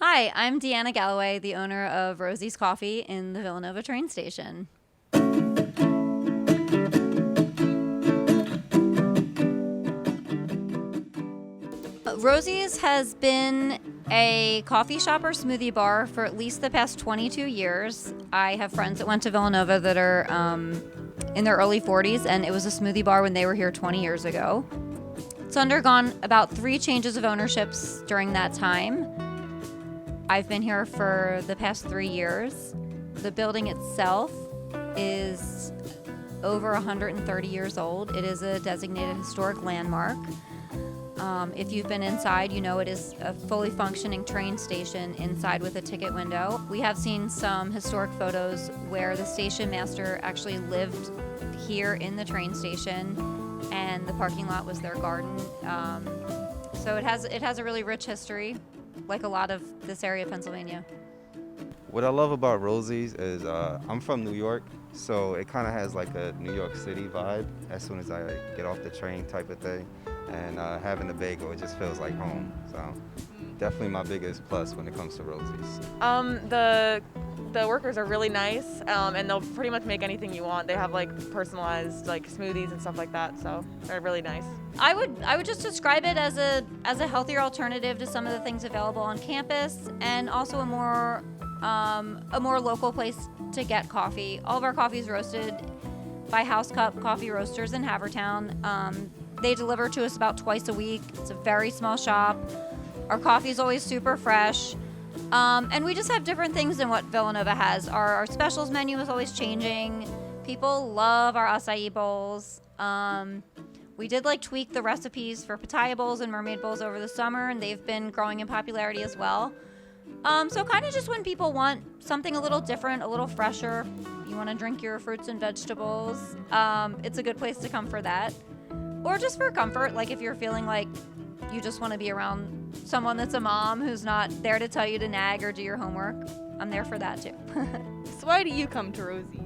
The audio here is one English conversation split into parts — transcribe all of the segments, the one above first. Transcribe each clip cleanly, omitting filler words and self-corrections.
Hi, I'm Deanna Galloway, the owner of Rosie's Coffee in the Villanova Train Station. Rosie's has been a coffee shop or smoothie bar for at least the past 22 years. I have friends that went to Villanova that are in their early 40s, and it was a smoothie bar when they were here 20 years ago. It's undergone about 3 changes of ownerships during that time. I've been here for the past 3 years. The building itself is over 130 years old. It is a designated historic landmark. If you've been inside, you know it is a fully functioning train station inside with a ticket window. We have seen some historic photos where the station master actually lived here in the train station, and the parking lot was their garden. So it has a really rich history, like a lot of this area of Pennsylvania. What I love about Rosie's is I'm from New York, so it kind of has like a New York City vibe as soon as I get off the train type of thing. And having the bagel, it just feels like home. So definitely my biggest plus when it comes to Rosie's. The workers are really nice, and they'll pretty much make anything you want. They have like personalized like smoothies and stuff like that, so they're really nice. I would just describe it as a healthier alternative to some of the things available on campus, and also a more local place to get coffee. All of our coffee is roasted by House Cup Coffee Roasters in Havertown. They deliver to us about twice a week. It's a very small shop. Our coffee is always super fresh. And we just have different things than what Villanova has. Our specials menu is always changing. People love our acai bowls. We did tweak the recipes for pitaya bowls and mermaid bowls over the summer, and they've been growing in popularity as well. So kind of just when people want something a little different, a little fresher, you want to drink your fruits and vegetables, it's a good place to come for that. Or just for comfort, like if you're feeling like you just want to be around someone that's a mom who's not there to tell you to nag or do your homework, I'm there for that too. So why do you come to Rosie's?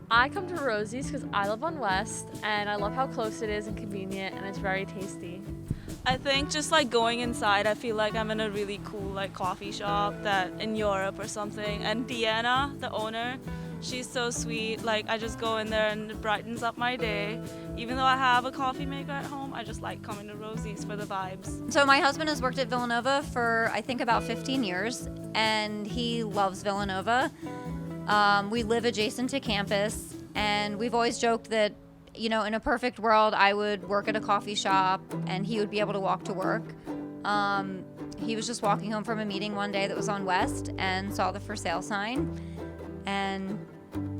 I come to Rosie's because I live on West, and I love how close it is and convenient, and it's very tasty. I think just going inside, I feel like I'm in a really cool coffee shop that in Europe or something. And Deanna, the owner, she's so sweet. I just go in there and it brightens up my day. Even though I have a coffee maker at home, I just like coming to Rosie's for the vibes. So my husband has worked at Villanova for I think about 15 years, and he loves Villanova. We live adjacent to campus, and we've always joked that, in a perfect world, I would work at a coffee shop and he would be able to walk to work. He was just walking home from a meeting one day that was on West and saw the for sale sign and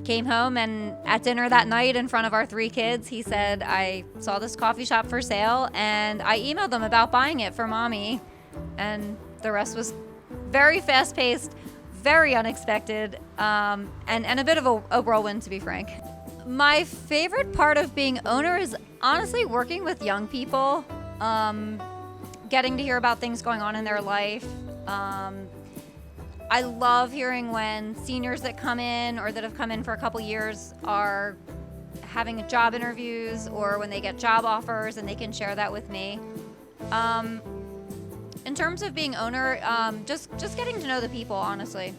came home, and at dinner that night in front of our 3 kids, he said, I saw this coffee shop for sale and I emailed them about buying it for mommy. And the rest was very fast paced, very unexpected, and a bit of a whirlwind, to be frank. My favorite part of being owner is honestly working with young people, getting to hear about things going on in their life. I love hearing when seniors that come in or that have come in for a couple years are having job interviews, or when they get job offers and they can share that with me. In terms of being owner, just getting to know the people, honestly.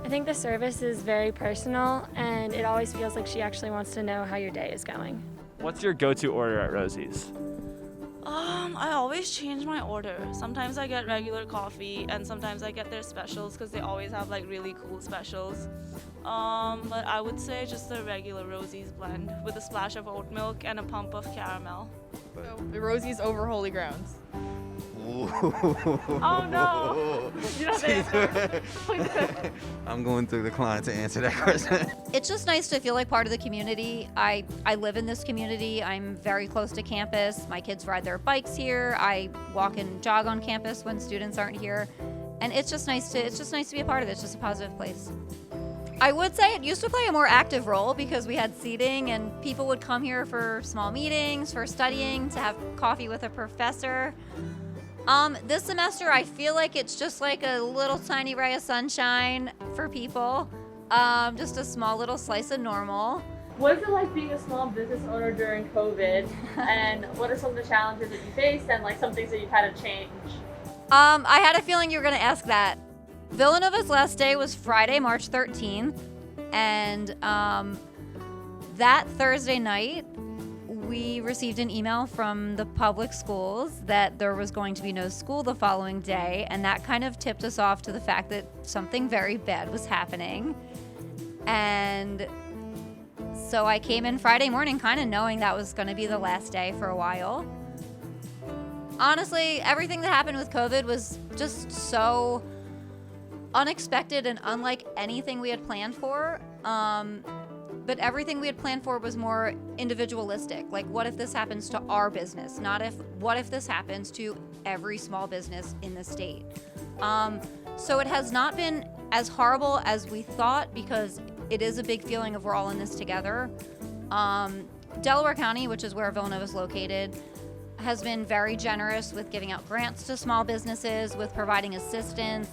I think the service is very personal, and it always feels like she actually wants to know how your day is going. What's your go-to order at Rosie's? I always change my order. Sometimes I get regular coffee, and sometimes I get their specials because they always have really cool specials. But I would say just the regular Rosie's blend with a splash of oat milk and a pump of caramel. So the Rosie's over Holy Grounds. Oh no! You don't answer. I'm going through the client to answer that question. It's just nice to feel like part of the community. I live in this community. I'm very close to campus. My kids ride their bikes here. I walk and jog on campus when students aren't here. And it's just nice to be a part of it. It's just a positive place. I would say it used to play a more active role because we had seating and people would come here for small meetings, for studying, to have coffee with a professor. This semester, I feel like it's just like a little tiny ray of sunshine for people. Just a small little slice of normal. What is it like being a small business owner during COVID? And what are some of the challenges that you faced, and some things that you've had to change? I had a feeling you were going to ask that. Villanova's last day was Friday, March 13th, and that Thursday night, we received an email from the public schools that there was going to be no school the following day, and that kind of tipped us off to the fact that something very bad was happening. And so I came in Friday morning kind of knowing that was going to be the last day for a while. Honestly, everything that happened with COVID was just so unexpected and unlike anything we had planned for. But everything we had planned for was more individualistic. Like, what if this happens to our business? What if this happens to every small business in the state? So it has not been as horrible as we thought, because it is a big feeling of we're all in this together. Delaware County, which is where Villanova is located, has been very generous with giving out grants to small businesses, with providing assistance.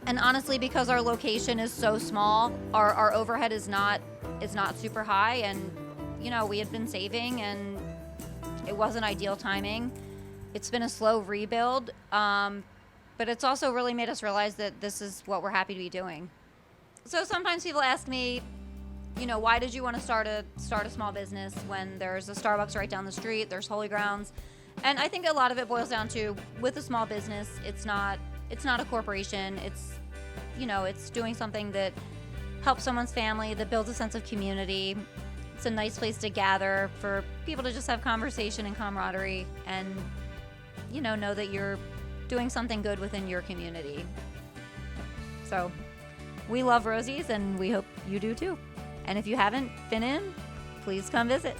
And honestly, because our location is so small, our overhead is not super high, and we had been saving, and it wasn't ideal timing. It's been a slow rebuild, but it's also really made us realize that this is what we're happy to be doing. So sometimes people ask me, why did you want to start a small business when there's a Starbucks right down the street, there's Holy Grounds? And I think a lot of it boils down to, with a small business, it's not a corporation. It's doing something that helps someone's family, that builds a sense of community. It's a nice place to gather for people to just have conversation and camaraderie, and know that you're doing something good within your community. So we love Rosies, and we hope you do too. And if you haven't been in, please come visit.